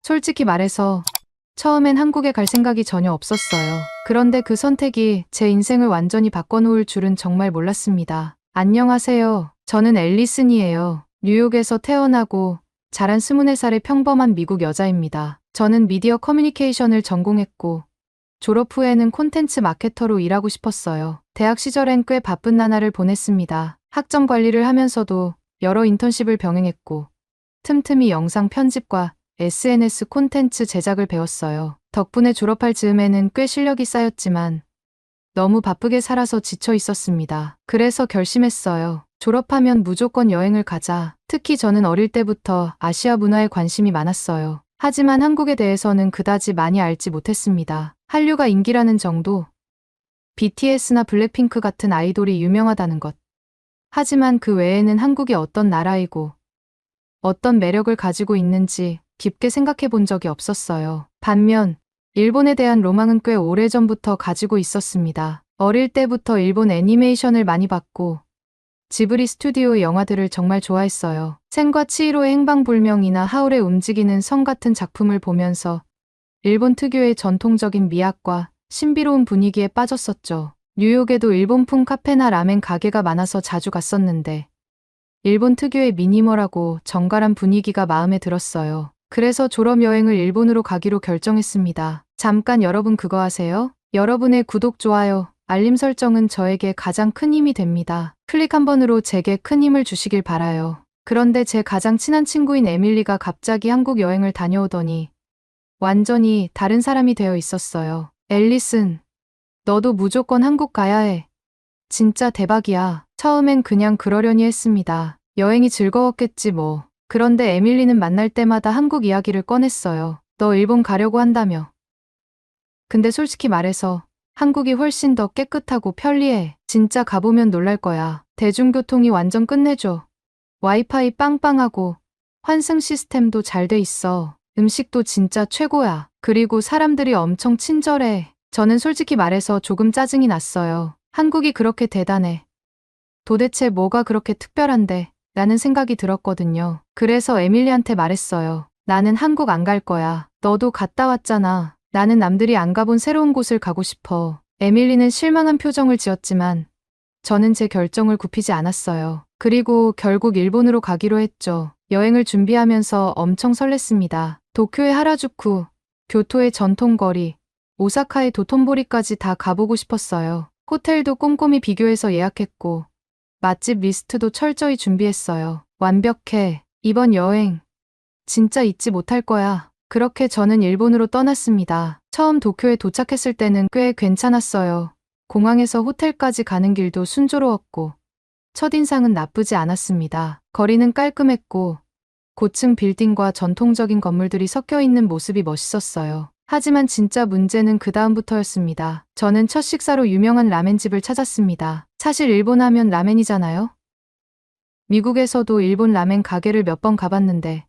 솔직히 말해서 처음엔 한국에 갈 생각이 전혀 없었어요. 그런데 그 선택이 제 인생을 완전히 바꿔놓을 줄은 정말 몰랐습니다. 안녕하세요. 저는 앨리슨이에요. 뉴욕에서 태어나고 자란 24살의 평범한 미국 여자입니다. 저는 미디어 커뮤니케이션을 전공했고 졸업 후에는 콘텐츠 마케터로 일하고 싶었어요. 대학 시절엔 꽤 바쁜 나날을 보냈습니다. 학점 관리를 하면서도 여러 인턴십을 병행했고 틈틈이 영상 편집과 SNS 콘텐츠 제작을 배웠어요. 덕분에 졸업할 즈음에는 꽤 실력이 쌓였지만 너무 바쁘게 살아서 지쳐 있었습니다. 그래서 결심했어요. 졸업하면 무조건 여행을 가자. 특히 저는 어릴 때부터 아시아 문화에 관심이 많았어요. 하지만 한국에 대해서는 그다지 많이 알지 못했습니다. 한류가 인기라는 정도, BTS나 블랙핑크 같은 아이돌이 유명하다는 것. 하지만 그 외에는 한국이 어떤 나라이고 어떤 매력을 가지고 있는지 깊게 생각해 본 적이 없었어요. 반면 일본에 대한 로망은 꽤 오래전부터 가지고 있었습니다. 어릴 때부터 일본 애니메이션을 많이 봤고 지브리 스튜디오의 영화들을 정말 좋아했어요. 센과 치히로의 행방불명이나 하울의 움직이는 성 같은 작품을 보면서 일본 특유의 전통적인 미학과 신비로운 분위기에 빠졌었죠. 뉴욕에도 일본풍 카페나 라멘 가게가 많아서 자주 갔었는데 일본 특유의 미니멀하고 정갈한 분위기가 마음에 들었어요. 그래서 졸업여행을 일본으로 가기로 결정했습니다. 잠깐 여러분 그거 아세요? 여러분의 구독, 좋아요, 알림 설정은 저에게 가장 큰 힘이 됩니다. 클릭 한 번으로 제게 큰 힘을 주시길 바라요. 그런데 제 가장 친한 친구인 에밀리가 갑자기 한국 여행을 다녀오더니 완전히 다른 사람이 되어 있었어요. 앨리슨, 너도 무조건 한국 가야 해. 진짜 대박이야. 처음엔 그냥 그러려니 했습니다. 여행이 즐거웠겠지 뭐. 그런데 에밀리는 만날 때마다 한국 이야기를 꺼냈어요. 너 일본 가려고 한다며. 근데 솔직히 말해서 한국이 훨씬 더 깨끗하고 편리해. 진짜 가보면 놀랄 거야. 대중교통이 완전 끝내줘. 와이파이 빵빵하고 환승 시스템도 잘 돼 있어. 음식도 진짜 최고야. 그리고 사람들이 엄청 친절해. 저는 솔직히 말해서 조금 짜증이 났어요. 한국이 그렇게 대단해. 도대체 뭐가 그렇게 특별한데? 라는 생각이 들었거든요. 그래서 에밀리한테 말했어요. 나는 한국 안 갈 거야. 너도 갔다 왔잖아. 나는 남들이 안 가본 새로운 곳을 가고 싶어. 에밀리는 실망한 표정을 지었지만 저는 제 결정을 굽히지 않았어요. 그리고 결국 일본으로 가기로 했죠. 여행을 준비하면서 엄청 설렜습니다. 도쿄의 하라주쿠, 교토의 전통거리, 오사카의 도톤보리까지 다 가보고 싶었어요. 호텔도 꼼꼼히 비교해서 예약했고 맛집 리스트도 철저히 준비했어요. 완벽해. 이번 여행 진짜 잊지 못할 거야. 그렇게 저는 일본으로 떠났습니다. 처음 도쿄에 도착했을 때는 꽤 괜찮았어요. 공항에서 호텔까지 가는 길도 순조로웠고 첫인상은 나쁘지 않았습니다. 거리는 깔끔했고 고층 빌딩과 전통적인 건물들이 섞여 있는 모습이 멋있었어요. 하지만 진짜 문제는 그 다음부터였습니다. 저는 첫 식사로 유명한 라멘집을 찾았습니다. 사실 일본 하면 라멘이잖아요? 미국에서도 일본 라멘 가게를 몇 번 가봤는데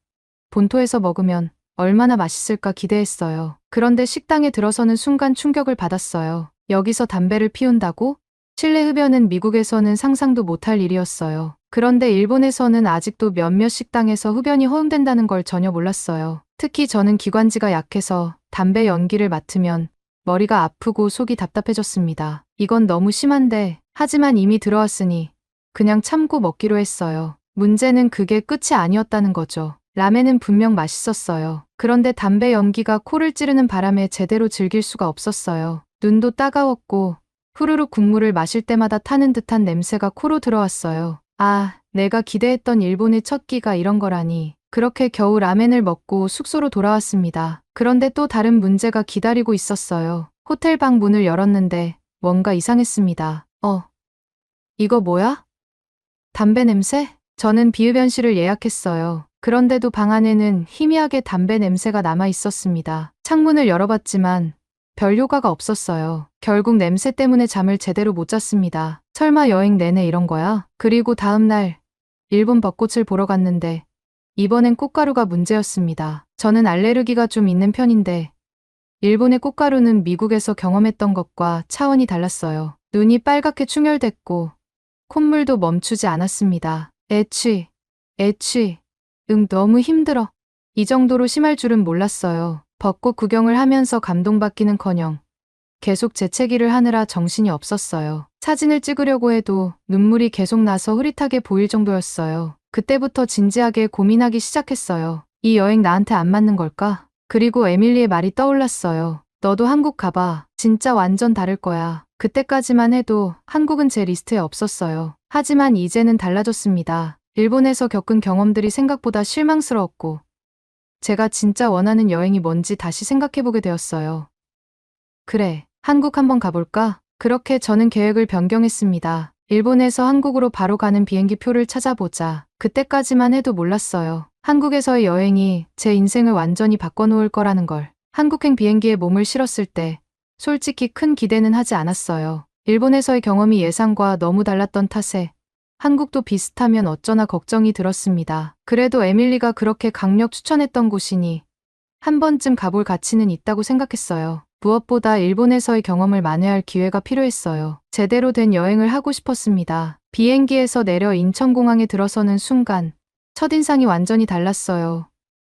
본토에서 먹으면 얼마나 맛있을까 기대했어요. 그런데 식당에 들어서는 순간 충격을 받았어요. 여기서 담배를 피운다고? 실내 흡연은 미국에서는 상상도 못할 일이었어요. 그런데 일본에서는 아직도 몇몇 식당에서 흡연이 허용된다는 걸 전혀 몰랐어요. 특히 저는 기관지가 약해서 담배 연기를 맡으면 머리가 아프고 속이 답답해졌습니다. 이건 너무 심한데, 하지만 이미 들어왔으니 그냥 참고 먹기로 했어요. 문제는 그게 끝이 아니었다는 거죠. 라멘은 분명 맛있었어요. 그런데 담배 연기가 코를 찌르는 바람에 제대로 즐길 수가 없었어요. 눈도 따가웠고 후루룩 국물을 마실 때마다 타는 듯한 냄새가 코로 들어왔어요. 아, 내가 기대했던 일본의 첫 끼가 이런 거라니. 그렇게 겨우 라멘을 먹고 숙소로 돌아왔습니다. 그런데 또 다른 문제가 기다리고 있었어요. 호텔 방 문을 열었는데 뭔가 이상했습니다. 이거 뭐야? 담배 냄새? 저는 비흡연실을 예약했어요. 그런데도 방 안에는 희미하게 담배 냄새가 남아 있었습니다. 창문을 열어봤지만 별 효과가 없었어요. 결국 냄새 때문에 잠을 제대로 못 잤습니다. 설마 여행 내내 이런 거야? 그리고 다음 날 일본 벚꽃을 보러 갔는데 이번엔 꽃가루가 문제였습니다. 저는 알레르기가 좀 있는 편인데 일본의 꽃가루는 미국에서 경험했던 것과 차원이 달랐어요. 눈이 빨갛게 충혈됐고 콧물도 멈추지 않았습니다. 너무 힘들어. 이 정도로 심할 줄은 몰랐어요. 벚꽃 구경을 하면서 감동받기는커녕 계속 재채기를 하느라 정신이 없었어요. 사진을 찍으려고 해도 눈물이 계속 나서 흐릿하게 보일 정도였어요. 그때부터 진지하게 고민하기 시작했어요. 이 여행 나한테 안 맞는 걸까? 그리고 에밀리의 말이 떠올랐어요. 너도 한국 가봐. 진짜 완전 다를 거야. 그때까지만 해도 한국은 제 리스트에 없었어요. 하지만 이제는 달라졌습니다. 일본에서 겪은 경험들이 생각보다 실망스러웠고, 제가 진짜 원하는 여행이 뭔지 다시 생각해보게 되었어요. 그래, 한국 한번 가볼까? 그렇게 저는 계획을 변경했습니다. 일본에서 한국으로 바로 가는 비행기 표를 찾아보자. 그때까지만 해도 몰랐어요. 한국에서의 여행이 제 인생을 완전히 바꿔놓을 거라는 걸. 한국행 비행기에 몸을 실었을 때 솔직히 큰 기대는 하지 않았어요. 일본에서의 경험이 예상과 너무 달랐던 탓에 한국도 비슷하면 어쩌나 걱정이 들었습니다. 그래도 에밀리가 그렇게 강력 추천했던 곳이니 한 번쯤 가볼 가치는 있다고 생각했어요. 무엇보다 일본에서의 경험을 만회할 기회가 필요했어요. 제대로 된 여행을 하고 싶었습니다. 비행기에서 내려 인천공항에 들어서는 순간 첫인상이 완전히 달랐어요.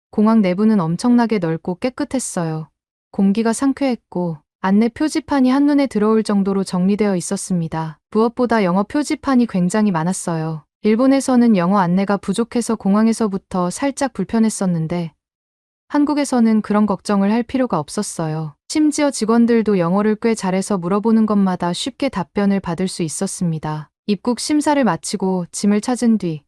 공항 내부는 엄청나게 넓고 깨끗했어요. 공기가 상쾌했고 안내 표지판이 한눈에 들어올 정도로 정리되어 있었습니다. 무엇보다 영어 표지판이 굉장히 많았어요. 일본에서는 영어 안내가 부족해서 공항에서부터 살짝 불편했었는데 한국에서는 그런 걱정을 할 필요가 없었어요. 심지어 직원들도 영어를 꽤 잘해서 물어보는 것마다 쉽게 답변을 받을 수 있었습니다. 입국 심사를 마치고 짐을 찾은 뒤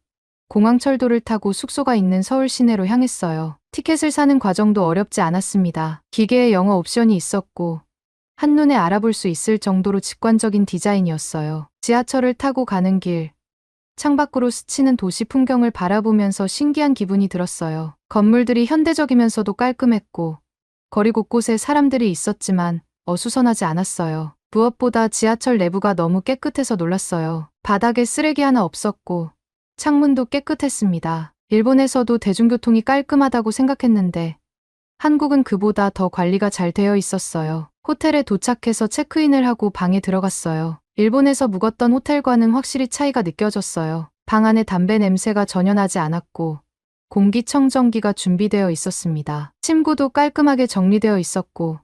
공항철도를 타고 숙소가 있는 서울 시내로 향했어요. 티켓을 사는 과정도 어렵지 않았습니다. 기계에 영어 옵션이 있었고 한눈에 알아볼 수 있을 정도로 직관적인 디자인이었어요. 지하철을 타고 가는 길, 창밖으로 스치는 도시 풍경을 바라보면서 신기한 기분이 들었어요. 건물들이 현대적이면서도 깔끔했고 거리 곳곳에 사람들이 있었지만 어수선하지 않았어요. 무엇보다 지하철 내부가 너무 깨끗해서 놀랐어요. 바닥에 쓰레기 하나 없었고 창문도 깨끗했습니다. 일본에서도 대중교통이 깔끔하다고 생각했는데 한국은 그보다 더 관리가 잘 되어 있었어요. 호텔에 도착해서 체크인을 하고 방에 들어갔어요. 일본에서 묵었던 호텔과는 확실히 차이가 느껴졌어요. 방 안에 담배 냄새가 전혀 나지 않았고 공기청정기가 준비되어 있었습니다. 침구도 깔끔하게 정리되어 있었고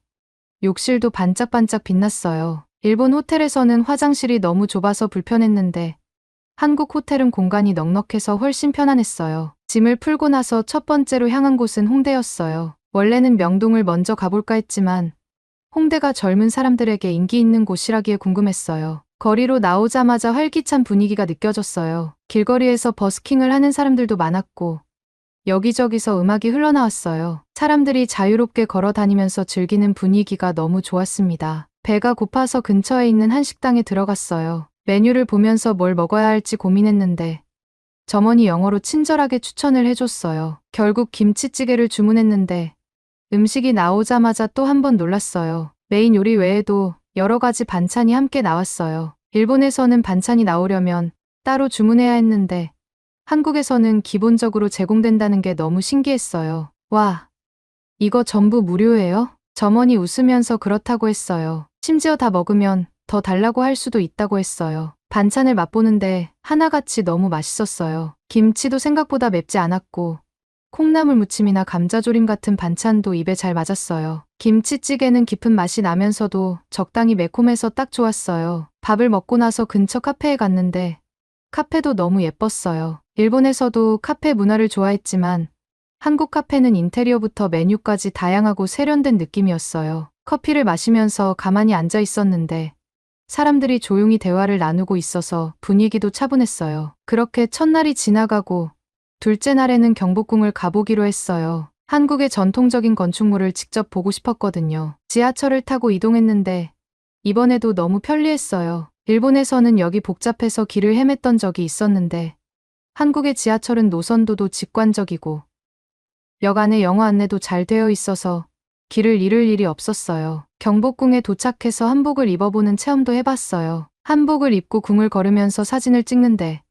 욕실도 반짝반짝 빛났어요. 일본 호텔에서는 화장실이 너무 좁아서 불편했는데 한국 호텔은 공간이 넉넉해서 훨씬 편안했어요. 짐을 풀고 나서 첫 번째로 향한 곳은 홍대였어요. 원래는 명동을 먼저 가볼까 했지만 홍대가 젊은 사람들에게 인기 있는 곳이라기에 궁금했어요. 거리로 나오자마자 활기찬 분위기가 느껴졌어요. 길거리에서 버스킹을 하는 사람들도 많았고 여기저기서 음악이 흘러나왔어요. 사람들이 자유롭게 걸어 다니면서 즐기는 분위기가 너무 좋았습니다. 배가 고파서 근처에 있는 한식당에 들어갔어요. 메뉴를 보면서 뭘 먹어야 할지 고민했는데 점원이 영어로 친절하게 추천을 해줬어요. 결국 김치찌개를 주문했는데 음식이 나오자마자 또 한 번 놀랐어요. 메인 요리 외에도 여러 가지 반찬이 함께 나왔어요. 일본에서는 반찬이 나오려면 따로 주문해야 했는데 한국에서는 기본적으로 제공된다는 게 너무 신기했어요. 와, 이거 전부 무료예요? 점원이 웃으면서 그렇다고 했어요. 심지어 다 먹으면 더 달라고 할 수도 있다고 했어요. 반찬을 맛보는데 하나같이 너무 맛있었어요. 김치도 생각보다 맵지 않았고 콩나물 무침이나 감자조림 같은 반찬도 입에 잘 맞았어요. 김치찌개는 깊은 맛이 나면서도 적당히 매콤해서 딱 좋았어요. 밥을 먹고 나서 근처 카페에 갔는데 카페도 너무 예뻤어요. 일본에서도 카페 문화를 좋아했지만 한국 카페는 인테리어부터 메뉴까지 다양하고 세련된 느낌이었어요. 커피를 마시면서 가만히 앉아 있었는데 사람들이 조용히 대화를 나누고 있어서 분위기도 차분했어요. 그렇게 첫날이 지나가고 둘째 날에는 경복궁을 가보기로 했어요. 한국의 전통적인 건축물을 직접 보고 싶었거든요. 지하철을 타고 이동했는데 이번에도 너무 편리했어요. 일본에서는 역이 복잡해서 길을 헤맸던 적이 있었는데 한국의 지하철은 노선도도 직관적이고 역 안에 영어 안내도 잘 되어 있어서 길을 잃을 일이 없었어요. 경복궁에 도착해서 한복을 입어보는 체험도 해봤어요. 한복을 입고 궁을 걸으면서 사진을 찍는데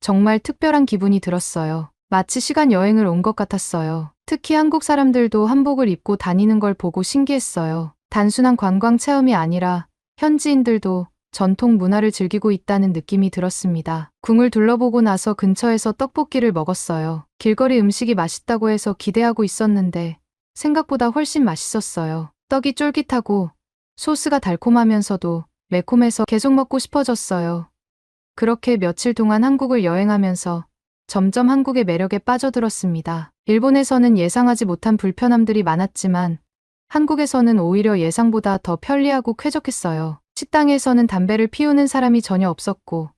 정말 특별한 기분이 들었어요. 마치 시간 여행을 온 것 같았어요. 특히 한국 사람들도 한복을 입고 다니는 걸 보고 신기했어요. 단순한 관광 체험이 아니라 현지인들도 전통 문화를 즐기고 있다는 느낌이 들었습니다. 궁을 둘러보고 나서 근처에서 떡볶이를 먹었어요. 길거리 음식이 맛있다고 해서 기대하고 있었는데 생각보다 훨씬 맛있었어요. 떡이 쫄깃하고 소스가 달콤하면서도 매콤해서 계속 먹고 싶어졌어요. 그렇게 며칠 동안 한국을 여행하면서 점점 한국의 매력에 빠져들었습니다. 일본에서는 예상하지 못한 불편함들이 많았지만 한국에서는 오히려 예상보다 더 편리하고 쾌적했어요. 식당에서는 담배를 피우는 사람이 전혀 없었고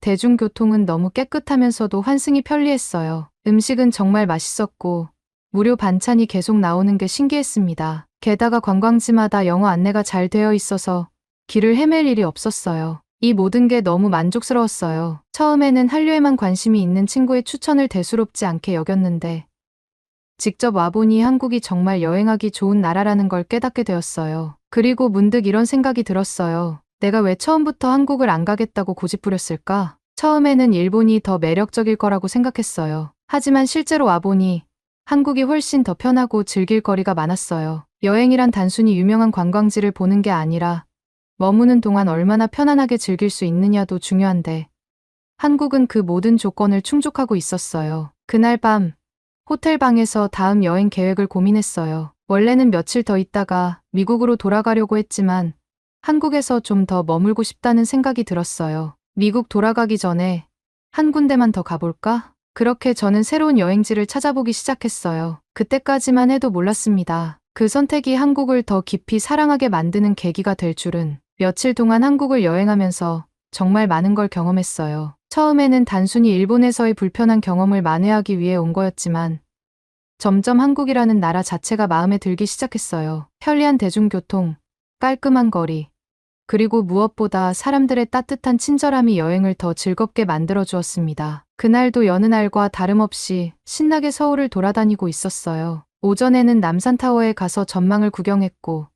대중교통은 너무 깨끗하면서도 환승이 편리했어요. 음식은 정말 맛있었고 무료 반찬이 계속 나오는 게 신기했습니다. 게다가 관광지마다 영어 안내가 잘 되어 있어서 길을 헤맬 일이 없었어요. 이 모든 게 너무 만족스러웠어요. 처음에는 한류에만 관심이 있는 친구의 추천을 대수롭지 않게 여겼는데 직접 와보니 한국이 정말 여행하기 좋은 나라라는 걸 깨닫게 되었어요. 그리고 문득 이런 생각이 들었어요. 내가 왜 처음부터 한국을 안 가겠다고 고집부렸을까? 처음에는 일본이 더 매력적일 거라고 생각했어요. 하지만 실제로 와보니 한국이 훨씬 더 편하고 즐길 거리가 많았어요. 여행이란 단순히 유명한 관광지를 보는 게 아니라 머무는 동안 얼마나 편안하게 즐길 수 있느냐도 중요한데 한국은 그 모든 조건을 충족하고 있었어요. 그날 밤 호텔 방에서 다음 여행 계획을 고민했어요. 원래는 며칠 더 있다가 미국으로 돌아가려고 했지만 한국에서 좀 더 머물고 싶다는 생각이 들었어요. 미국 돌아가기 전에 한 군데만 더 가볼까? 그렇게 저는 새로운 여행지를 찾아보기 시작했어요. 그때까지만 해도 몰랐습니다. 그 선택이 한국을 더 깊이 사랑하게 만드는 계기가 될 줄은. 며칠 동안 한국을 여행하면서 정말 많은 걸 경험했어요. 처음에는 단순히 일본에서의 불편한 경험을 만회하기 위해 온 거였지만 점점 한국이라는 나라 자체가 마음에 들기 시작했어요. 편리한 대중교통, 깔끔한 거리, 그리고 무엇보다 사람들의 따뜻한 친절함이 여행을 더 즐겁게 만들어 주었습니다. 그날도 여느 날과 다름없이 신나게 서울을 돌아다니고 있었어요. 오전에는 남산타워에 가서 전망을 구경했고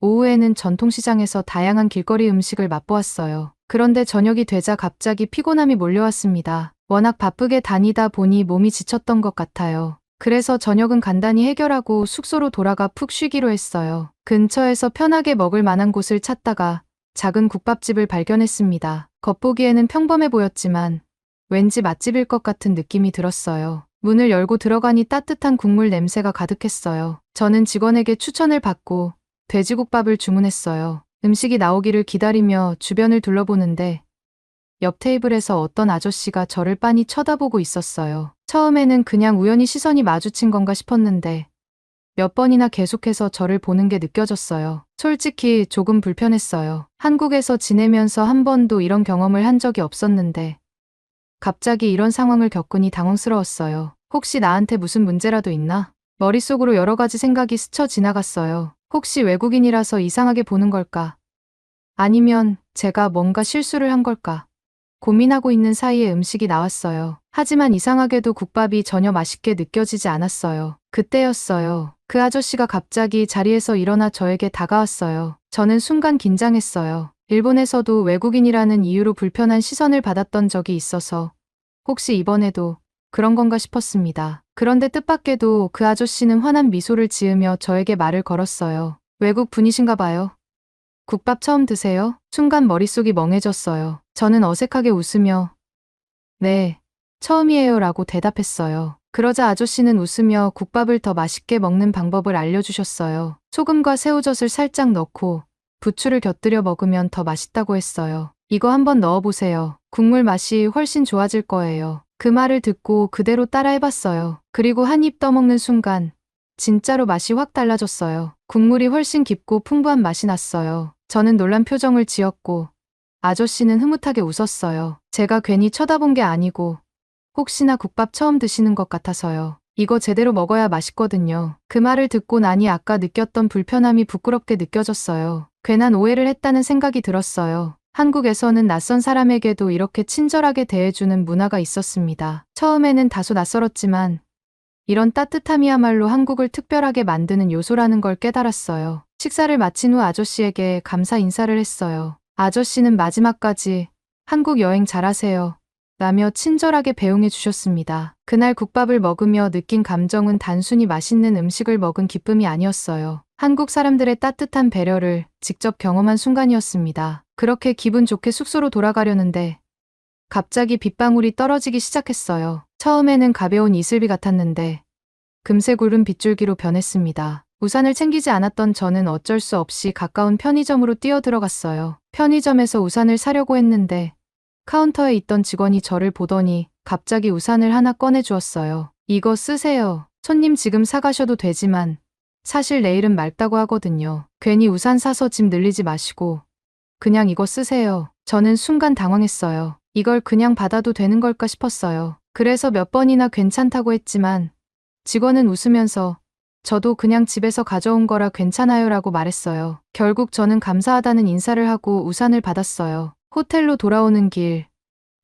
오후에는 전통시장에서 다양한 길거리 음식을 맛보았어요. 그런데 저녁이 되자 갑자기 피곤함이 몰려왔습니다. 워낙 바쁘게 다니다 보니 몸이 지쳤던 것 같아요. 그래서 저녁은 간단히 해결하고 숙소로 돌아가 푹 쉬기로 했어요. 근처에서 편하게 먹을 만한 곳을 찾다가 작은 국밥집을 발견했습니다. 겉보기에는 평범해 보였지만 왠지 맛집일 것 같은 느낌이 들었어요. 문을 열고 들어가니 따뜻한 국물 냄새가 가득했어요. 저는 직원에게 추천을 받고 돼지국밥을 주문했어요. 음식이 나오기를 기다리며 주변을 둘러보는데 옆 테이블에서 어떤 아저씨가 저를 빤히 쳐다보고 있었어요. 처음에는 그냥 우연히 시선이 마주친 건가 싶었는데 몇 번이나 계속해서 저를 보는 게 느껴졌어요. 솔직히 조금 불편했어요. 한국에서 지내면서 한 번도 이런 경험을 한 적이 없었는데 갑자기 이런 상황을 겪으니 당황스러웠어요. 혹시 나한테 무슨 문제라도 있나? 머릿속으로 여러 가지 생각이 스쳐 지나갔어요. 혹시 외국인이라서 이상하게 보는 걸까? 아니면 제가 뭔가 실수를 한 걸까? 고민하고 있는 사이에 음식이 나왔어요. 하지만 이상하게도 국밥이 전혀 맛있게 느껴지지 않았어요. 그때였어요. 그 아저씨가 갑자기 자리에서 일어나 저에게 다가왔어요. 저는 순간 긴장했어요. 일본에서도 외국인이라는 이유로 불편한 시선을 받았던 적이 있어서 혹시 이번에도 그런 건가 싶었습니다. 그런데 뜻밖에도 그 아저씨는 환한 미소를 지으며 저에게 말을 걸었어요. 외국 분이신가 봐요. 국밥 처음 드세요? 순간 머릿속이 멍해졌어요. 저는 어색하게 웃으며 네, 처음이에요 라고 대답했어요. 그러자 아저씨는 웃으며 국밥을 더 맛있게 먹는 방법을 알려주셨어요. 소금과 새우젓을 살짝 넣고 부추를 곁들여 먹으면 더 맛있다고 했어요. 이거 한번 넣어보세요. 국물 맛이 훨씬 좋아질 거예요. 그 말을 듣고 그대로 따라해봤어요. 그리고 한 입 떠먹는 순간 진짜로 맛이 확 달라졌어요. 국물이 훨씬 깊고 풍부한 맛이 났어요. 저는 놀란 표정을 지었고 아저씨는 흐뭇하게 웃었어요. 제가 괜히 쳐다본 게 아니고 혹시나 국밥 처음 드시는 것 같아서요. 이거 제대로 먹어야 맛있거든요. 그 말을 듣고 나니 아까 느꼈던 불편함이 부끄럽게 느껴졌어요. 괜한 오해를 했다는 생각이 들었어요. 한국에서는 낯선 사람에게도 이렇게 친절하게 대해주는 문화가 있었습니다. 처음에는 다소 낯설었지만 이런 따뜻함이야말로 한국을 특별하게 만드는 요소라는 걸 깨달았어요. 식사를 마친 후 아저씨에게 감사 인사를 했어요. 아저씨는 마지막까지 한국 여행 잘하세요 라며 친절하게 배웅해 주셨습니다. 그날 국밥을 먹으며 느낀 감정은 단순히 맛있는 음식을 먹은 기쁨이 아니었어요. 한국 사람들의 따뜻한 배려를 직접 경험한 순간이었습니다. 그렇게 기분 좋게 숙소로 돌아가려는데 갑자기 빗방울이 떨어지기 시작했어요. 처음에는 가벼운 이슬비 같았는데 금세 구름 빗줄기로 변했습니다. 우산을 챙기지 않았던 저는 어쩔 수 없이 가까운 편의점으로 뛰어들어갔어요. 편의점에서 우산을 사려고 했는데 카운터에 있던 직원이 저를 보더니 갑자기 우산을 하나 꺼내주었어요. 이거 쓰세요. 손님 지금 사가셔도 되지만 사실 내일은 맑다고 하거든요. 괜히 우산 사서 짐 늘리지 마시고 그냥 이거 쓰세요. 저는 순간 당황했어요. 이걸 그냥 받아도 되는 걸까 싶었어요. 그래서 몇 번이나 괜찮다고 했지만 직원은 웃으면서 저도 그냥 집에서 가져온 거라 괜찮아요라고 말했어요. 결국 저는 감사하다는 인사를 하고 우산을 받았어요. 호텔로 돌아오는 길,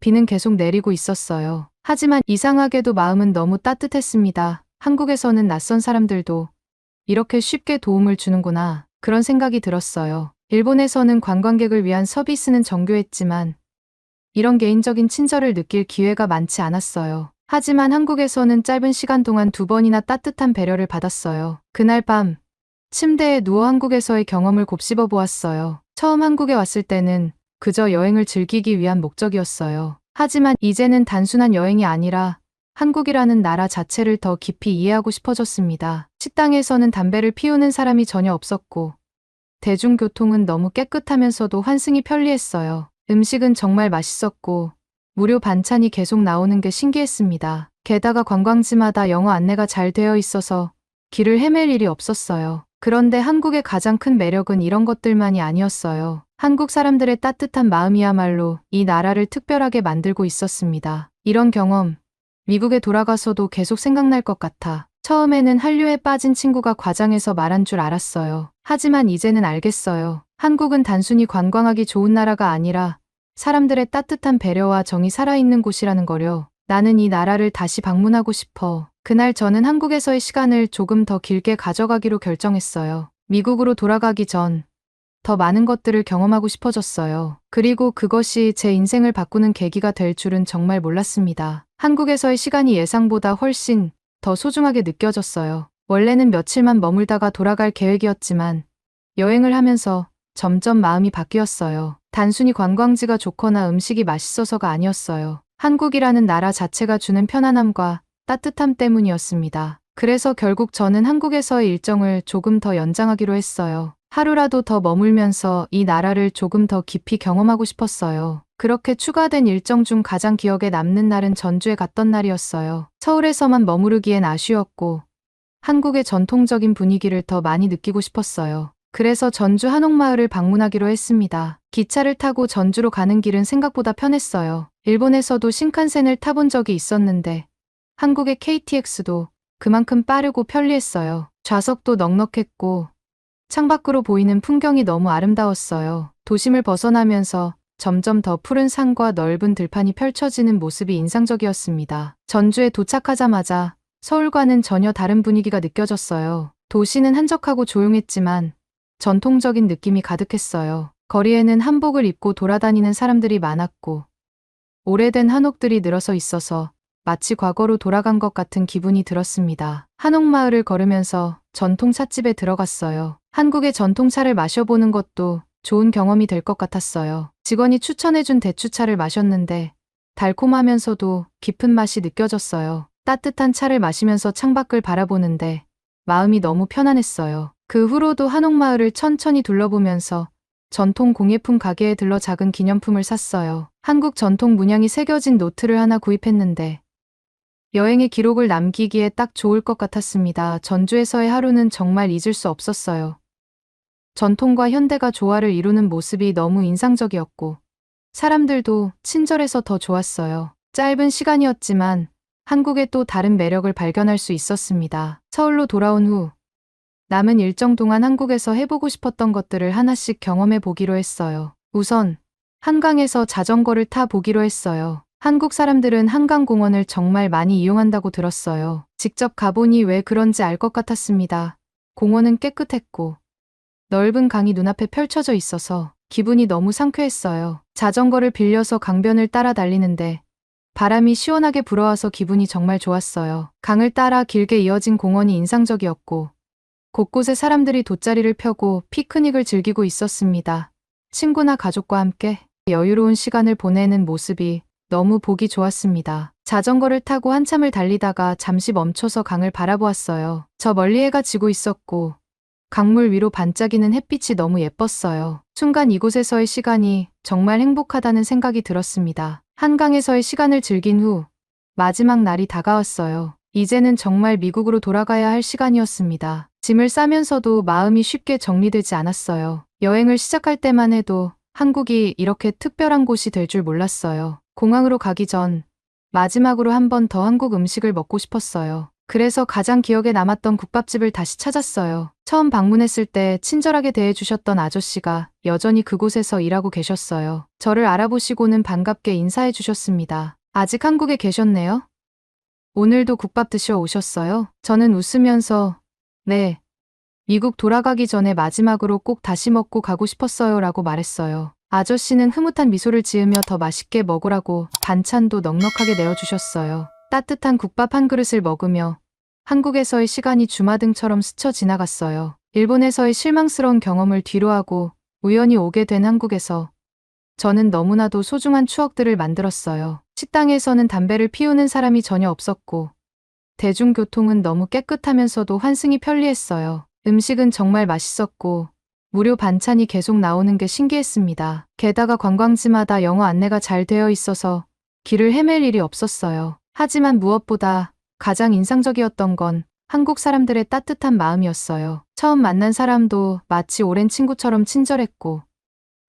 비는 계속 내리고 있었어요. 하지만 이상하게도 마음은 너무 따뜻했습니다. 한국에서는 낯선 사람들도 이렇게 쉽게 도움을 주는구나. 그런 생각이 들었어요. 일본에서는 관광객을 위한 서비스는 정교했지만 이런 개인적인 친절을 느낄 기회가 많지 않았어요. 하지만 한국에서는 짧은 시간 동안 2번이나 따뜻한 배려를 받았어요. 그날 밤 침대에 누워 한국에서의 경험을 곱씹어 보았어요. 처음 한국에 왔을 때는 그저 여행을 즐기기 위한 목적이었어요. 하지만 이제는 단순한 여행이 아니라 한국이라는 나라 자체를 더 깊이 이해하고 싶어졌습니다. 식당에서는 담배를 피우는 사람이 전혀 없었고 대중교통은 너무 깨끗하면서도 환승이 편리했어요. 음식은 정말 맛있었고 무료 반찬이 계속 나오는 게 신기했습니다. 게다가 관광지마다 영어 안내가 잘 되어 있어서 길을 헤맬 일이 없었어요. 그런데 한국의 가장 큰 매력은 이런 것들만이 아니었어요. 한국 사람들의 따뜻한 마음이야말로 이 나라를 특별하게 만들고 있었습니다. 이런 경험, 미국에 돌아가서도 계속 생각날 것 같아. 처음에는 한류에 빠진 친구가 과장해서 말한 줄 알았어요. 하지만 이제는 알겠어요. 한국은 단순히 관광하기 좋은 나라가 아니라 사람들의 따뜻한 배려와 정이 살아있는 곳이라는 거려. 나는 이 나라를 다시 방문하고 싶어. 그날 저는 한국에서의 시간을 조금 더 길게 가져가기로 결정했어요. 미국으로 돌아가기 전 더 많은 것들을 경험하고 싶어졌어요. 그리고 그것이 제 인생을 바꾸는 계기가 될 줄은 정말 몰랐습니다. 한국에서의 시간이 예상보다 훨씬 더 소중하게 느껴졌어요. 원래는 며칠만 머물다가 돌아갈 계획이었지만 여행을 하면서 점점 마음이 바뀌었어요. 단순히 관광지가 좋거나 음식이 맛있어서가 아니었어요. 한국이라는 나라 자체가 주는 편안함과 따뜻함 때문이었습니다. 그래서 결국 저는 한국에서의 일정을 조금 더 연장하기로 했어요. 하루라도 더 머물면서 이 나라를 조금 더 깊이 경험하고 싶었어요. 그렇게 추가된 일정 중 가장 기억에 남는 날은 전주에 갔던 날이었어요. 서울에서만 머무르기엔 아쉬웠고 한국의 전통적인 분위기를 더 많이 느끼고 싶었어요. 그래서 전주 한옥마을을 방문하기로 했습니다. 기차를 타고 전주로 가는 길은 생각보다 편했어요. 일본에서도 신칸센을 타본 적이 있었는데 한국의 KTX도 그만큼 빠르고 편리했어요. 좌석도 넉넉했고 창밖으로 보이는 풍경이 너무 아름다웠어요. 도심을 벗어나면서 점점 더 푸른 산과 넓은 들판이 펼쳐지는 모습이 인상적이었습니다. 전주에 도착하자마자 서울과는 전혀 다른 분위기가 느껴졌어요. 도시는 한적하고 조용했지만 전통적인 느낌이 가득했어요. 거리에는 한복을 입고 돌아다니는 사람들이 많았고 오래된 한옥들이 늘어서 있어서 마치 과거로 돌아간 것 같은 기분이 들었습니다. 한옥마을을 걸으면서 전통 찻집에 들어갔어요. 한국의 전통차를 마셔보는 것도 좋은 경험이 될 것 같았어요. 직원이 추천해준 대추차를 마셨는데 달콤하면서도 깊은 맛이 느껴졌어요. 따뜻한 차를 마시면서 창밖을 바라보는데 마음이 너무 편안했어요. 그 후로도 한옥마을을 천천히 둘러보면서 전통 공예품 가게에 들러 작은 기념품을 샀어요. 한국 전통 문양이 새겨진 노트를 하나 구입했는데 여행의 기록을 남기기에 딱 좋을 것 같았습니다. 전주에서의 하루는 정말 잊을 수 없었어요. 전통과 현대가 조화를 이루는 모습이 너무 인상적이었고 사람들도 친절해서 더 좋았어요. 짧은 시간이었지만 한국의 또 다른 매력을 발견할 수 있었습니다. 서울로 돌아온 후 남은 일정 동안 한국에서 해보고 싶었던 것들을 하나씩 경험해 보기로 했어요. 우선 한강에서 자전거를 타 보기로 했어요. 한국 사람들은 한강공원을 정말 많이 이용한다고 들었어요. 직접 가보니 왜 그런지 알 것 같았습니다. 공원은 깨끗했고 넓은 강이 눈앞에 펼쳐져 있어서 기분이 너무 상쾌했어요. 자전거를 빌려서 강변을 따라 달리는데 바람이 시원하게 불어와서 기분이 정말 좋았어요. 강을 따라 길게 이어진 공원이 인상적이었고 곳곳에 사람들이 돗자리를 펴고 피크닉을 즐기고 있었습니다. 친구나 가족과 함께 여유로운 시간을 보내는 모습이 너무 보기 좋았습니다. 자전거를 타고 한참을 달리다가 잠시 멈춰서 강을 바라보았어요. 저 멀리 해가 지고 있었고 강물 위로 반짝이는 햇빛이 너무 예뻤어요. 순간 이곳에서의 시간이 정말 행복하다는 생각이 들었습니다. 한강에서의 시간을 즐긴 후 마지막 날이 다가왔어요. 이제는 정말 미국으로 돌아가야 할 시간이었습니다. 짐을 싸면서도 마음이 쉽게 정리되지 않았어요. 여행을 시작할 때만 해도 한국이 이렇게 특별한 곳이 될 줄 몰랐어요. 공항으로 가기 전 마지막으로 한 번 더 한국 음식을 먹고 싶었어요. 그래서 가장 기억에 남았던 국밥집을 다시 찾았어요. 처음 방문했을 때 친절하게 대해주셨던 아저씨가 여전히 그곳에서 일하고 계셨어요. 저를 알아보시고는 반갑게 인사해 주셨습니다. 아직 한국에 계셨네요? 오늘도 국밥 드시러 오셨어요? 저는 웃으면서 네, 미국 돌아가기 전에 마지막으로 꼭 다시 먹고 가고 싶었어요 라고 말했어요. 아저씨는 흐뭇한 미소를 지으며 더 맛있게 먹으라고 반찬도 넉넉하게 내어주셨어요. 따뜻한 국밥 한 그릇을 먹으며 한국에서의 시간이 주마등처럼 스쳐 지나갔어요. 일본에서의 실망스러운 경험을 뒤로하고 우연히 오게 된 한국에서 저는 너무나도 소중한 추억들을 만들었어요. 식당에서는 담배를 피우는 사람이 전혀 없었고 대중교통은 너무 깨끗하면서도 환승이 편리했어요. 음식은 정말 맛있었고 무료 반찬이 계속 나오는 게 신기했습니다. 게다가 관광지마다 영어 안내가 잘 되어 있어서 길을 헤맬 일이 없었어요. 하지만 무엇보다 가장 인상적이었던 건 한국 사람들의 따뜻한 마음이었어요. 처음 만난 사람도 마치 오랜 친구처럼 친절했고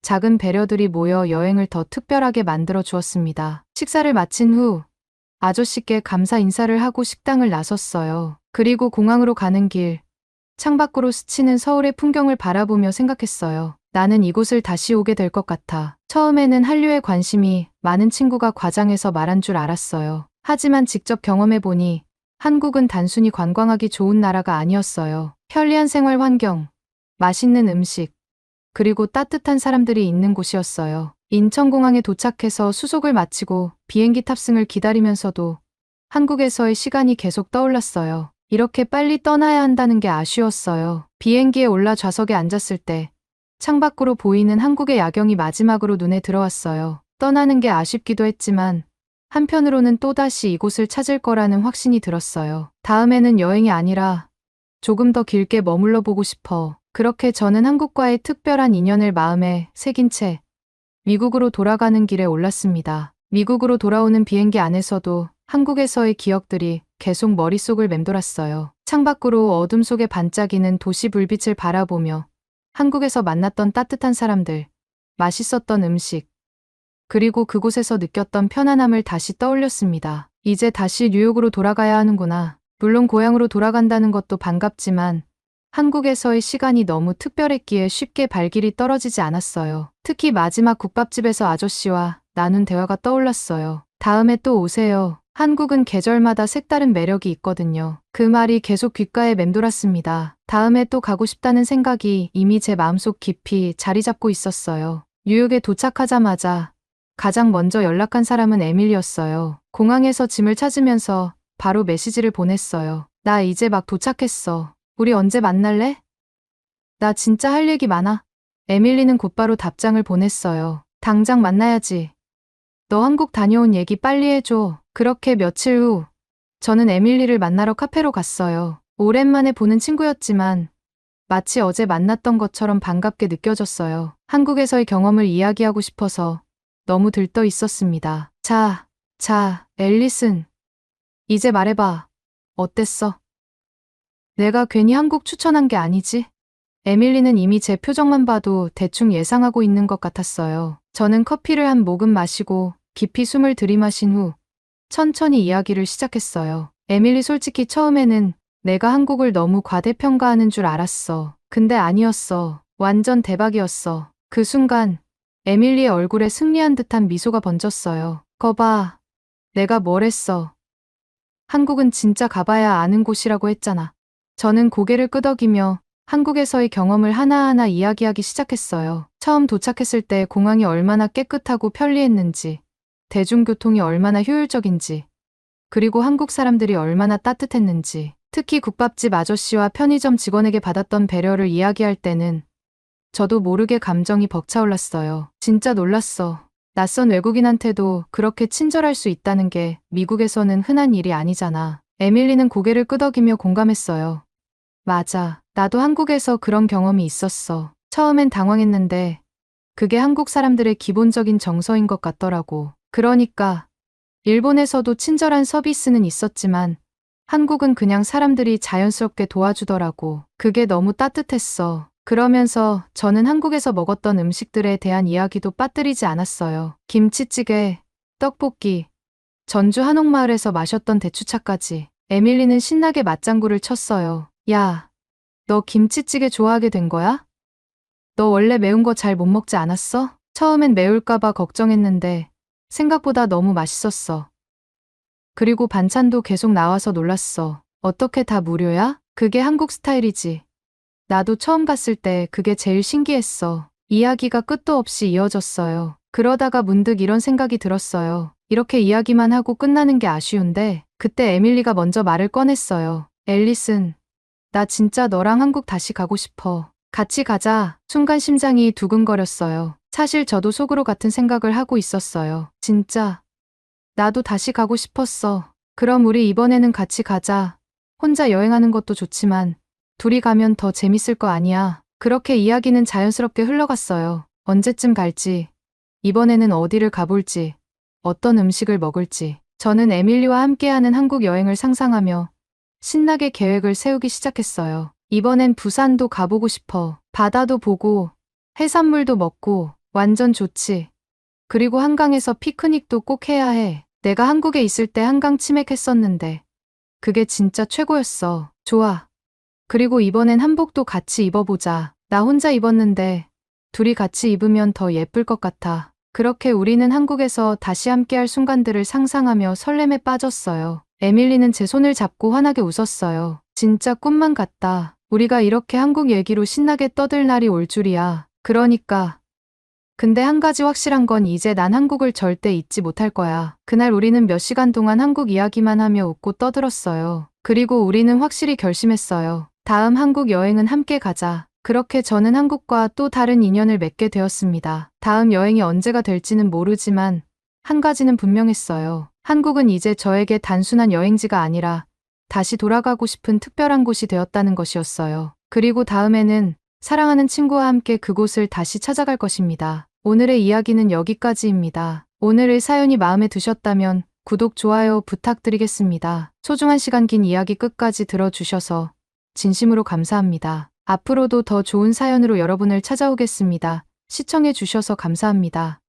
작은 배려들이 모여 여행을 더 특별하게 만들어 주었습니다. 식사를 마친 후 아저씨께 감사 인사를 하고 식당을 나섰어요. 그리고 공항으로 가는 길, 창밖으로 스치는 서울의 풍경을 바라보며 생각했어요. 나는 이곳을 다시 오게 될 것 같아. 처음에는 한류에 관심이 많은 친구가 과장해서 말한 줄 알았어요. 하지만 직접 경험해보니 한국은 단순히 관광하기 좋은 나라가 아니었어요. 편리한 생활 환경, 맛있는 음식, 그리고 따뜻한 사람들이 있는 곳이었어요. 인천공항에 도착해서 수속을 마치고 비행기 탑승을 기다리면서도 한국에서의 시간이 계속 떠올랐어요. 이렇게 빨리 떠나야 한다는 게 아쉬웠어요. 비행기에 올라 좌석에 앉았을 때 창밖으로 보이는 한국의 야경이 마지막으로 눈에 들어왔어요. 떠나는 게 아쉽기도 했지만 한편으로는 또다시 이곳을 찾을 거라는 확신이 들었어요. 다음에는 여행이 아니라 조금 더 길게 머물러 보고 싶어. 그렇게 저는 한국과의 특별한 인연을 마음에 새긴 채 미국으로 돌아가는 길에 올랐습니다. 미국으로 돌아오는 비행기 안에서도 한국에서의 기억들이 계속 머릿속을 맴돌았어요. 창밖으로 어둠 속에 반짝이는 도시 불빛을 바라보며 한국에서 만났던 따뜻한 사람들, 맛있었던 음식, 그리고 그곳에서 느꼈던 편안함을 다시 떠올렸습니다. 이제 다시 뉴욕으로 돌아가야 하는구나. 물론 고향으로 돌아간다는 것도 반갑지만 한국에서의 시간이 너무 특별했기에 쉽게 발길이 떨어지지 않았어요. 특히 마지막 국밥집에서 아저씨와 나눈 대화가 떠올랐어요. 다음에 또 오세요. 한국은 계절마다 색다른 매력이 있거든요. 그 말이 계속 귓가에 맴돌았습니다. 다음에 또 가고 싶다는 생각이 이미 제 마음속 깊이 자리 잡고 있었어요. 뉴욕에 도착하자마자 가장 먼저 연락한 사람은 에밀리였어요. 공항에서 짐을 찾으면서 바로 메시지를 보냈어요. 나 이제 막 도착했어. 우리 언제 만날래? 나 진짜 할 얘기 많아. 에밀리는 곧바로 답장을 보냈어요. 당장 만나야지. 너 한국 다녀온 얘기 빨리 해줘. 그렇게 며칠 후 저는 에밀리를 만나러 카페로 갔어요. 오랜만에 보는 친구였지만 마치 어제 만났던 것처럼 반갑게 느껴졌어요. 한국에서의 경험을 이야기하고 싶어서 너무 들떠 있었습니다. 자, 앨리슨. 이제 말해봐. 어땠어? 내가 괜히 한국 추천한 게 아니지? 에밀리는 이미 제 표정만 봐도 대충 예상하고 있는 것 같았어요. 저는 커피를 한 모금 마시고 깊이 숨을 들이마신 후 천천히 이야기를 시작했어요. 에밀리, 솔직히 처음에는 내가 한국을 너무 과대평가하는 줄 알았어. 근데 아니었어. 완전 대박이었어. 그 순간 에밀리의 얼굴에 승리한 듯한 미소가 번졌어요. 거봐. 내가 뭘 했어. 한국은 진짜 가봐야 아는 곳이라고 했잖아. 저는 고개를 끄덕이며 한국에서의 경험을 하나하나 이야기하기 시작했어요. 처음 도착했을 때 공항이 얼마나 깨끗하고 편리했는지, 대중교통이 얼마나 효율적인지, 그리고 한국 사람들이 얼마나 따뜻했는지, 특히 국밥집 아저씨와 편의점 직원에게 받았던 배려를 이야기할 때는 저도 모르게 감정이 벅차올랐어요. 진짜 놀랐어. 낯선 외국인한테도 그렇게 친절할 수 있다는 게 미국에서는 흔한 일이 아니잖아. 에밀리는 고개를 끄덕이며 공감했어요. 맞아. 나도 한국에서 그런 경험이 있었어. 처음엔 당황했는데 그게 한국 사람들의 기본적인 정서인 것 같더라고. 그러니까 일본에서도 친절한 서비스는 있었지만 한국은 그냥 사람들이 자연스럽게 도와주더라고. 그게 너무 따뜻했어. 그러면서 저는 한국에서 먹었던 음식들에 대한 이야기도 빠뜨리지 않았어요. 김치찌개, 떡볶이, 전주 한옥마을에서 마셨던 대추차까지. 에밀리는 신나게 맞장구를 쳤어요. 야, 너 김치찌개 좋아하게 된 거야? 너 원래 매운 거 잘 못 먹지 않았어? 처음엔 매울까봐 걱정했는데 생각보다 너무 맛있었어. 그리고 반찬도 계속 나와서 놀랐어. 어떻게 다 무료야? 그게 한국 스타일이지. 나도 처음 갔을 때 그게 제일 신기했어. 이야기가 끝도 없이 이어졌어요. 그러다가 문득 이런 생각이 들었어요. 이렇게 이야기만 하고 끝나는 게 아쉬운데 그때 에밀리가 먼저 말을 꺼냈어요. 앨리슨, 나 진짜 너랑 한국 다시 가고 싶어. 같이 가자. 순간 심장이 두근거렸어요. 사실 저도 속으로 같은 생각을 하고 있었어요. 진짜. 나도 다시 가고 싶었어. 그럼 우리 이번에는 같이 가자. 혼자 여행하는 것도 좋지만 둘이 가면 더 재밌을 거 아니야. 그렇게 이야기는 자연스럽게 흘러갔어요. 언제쯤 갈지, 이번에는 어디를 가볼지, 어떤 음식을 먹을지. 저는 에밀리와 함께하는 한국 여행을 상상하며 신나게 계획을 세우기 시작했어요. 이번엔 부산도 가보고 싶어. 바다도 보고 해산물도 먹고 완전 좋지. 그리고 한강에서 피크닉도 꼭 해야 해. 내가 한국에 있을 때 한강 치맥했었는데 그게 진짜 최고였어. 좋아. 그리고 이번엔 한복도 같이 입어보자. 나 혼자 입었는데 둘이 같이 입으면 더 예쁠 것 같아. 그렇게 우리는 한국에서 다시 함께할 순간들을 상상하며 설렘에 빠졌어요. 에밀리는 제 손을 잡고 환하게 웃었어요. 진짜 꿈만 같다. 우리가 이렇게 한국 얘기로 신나게 떠들 날이 올 줄이야. 그러니까. 근데 한 가지 확실한 건 이제 난 한국을 절대 잊지 못할 거야. 그날 우리는 몇 시간 동안 한국 이야기만 하며 웃고 떠들었어요. 그리고 우리는 확실히 결심했어요. 다음 한국 여행은 함께 가자. 그렇게 저는 한국과 또 다른 인연을 맺게 되었습니다. 다음 여행이 언제가 될지는 모르지만 한 가지는 분명했어요. 한국은 이제 저에게 단순한 여행지가 아니라 다시 돌아가고 싶은 특별한 곳이 되었다는 것이었어요. 그리고 다음에는 사랑하는 친구와 함께 그곳을 다시 찾아갈 것입니다. 오늘의 이야기는 여기까지입니다. 오늘의 사연이 마음에 드셨다면 구독, 좋아요 부탁드리겠습니다. 소중한 시간 긴 이야기 끝까지 들어주셔서 진심으로 감사합니다. 앞으로도 더 좋은 사연으로 여러분을 찾아오겠습니다. 시청해 주셔서 감사합니다.